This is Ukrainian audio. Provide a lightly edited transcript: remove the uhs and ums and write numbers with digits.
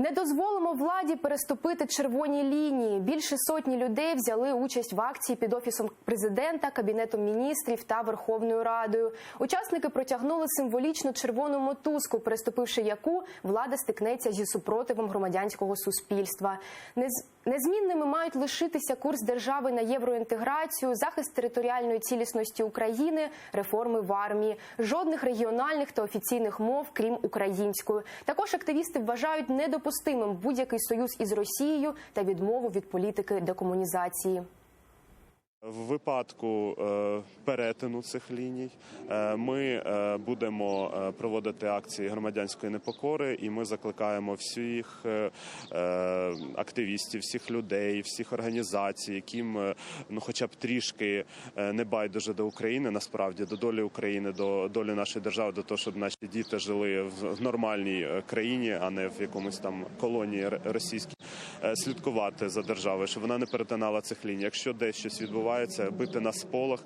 Не дозволимо владі переступити червоні лінії. Більше сотні людей взяли участь в акції під Офісом Президента, Кабінетом міністрів та Верховною Радою. Учасники протягнули символічну червону мотузку, переступивши яку влада стикнеться зі супротивом громадянського суспільства. Незмінними мають лишитися курс держави на євроінтеграцію, захист територіальної цілісності України, реформи в армії. Жодних регіональних та офіційних мов, крім української. Також активісти вважають недопустимим будь-який союз із Росією та відмову від політики декомунізації. В випадку перетину цих ліній ми будемо проводити акції громадянської непокори, і ми закликаємо всіх активістів, всіх людей, всіх організацій, яким хоча б трішки не байдуже до України, насправді, до долі України, до долі нашої держави, до того, щоб наші діти жили в нормальній країні, а не в якомусь там колонії російській, слідкувати за державою, щоб вона не перетинала цих ліній. Якщо десь щось відбувається, бити на сполох.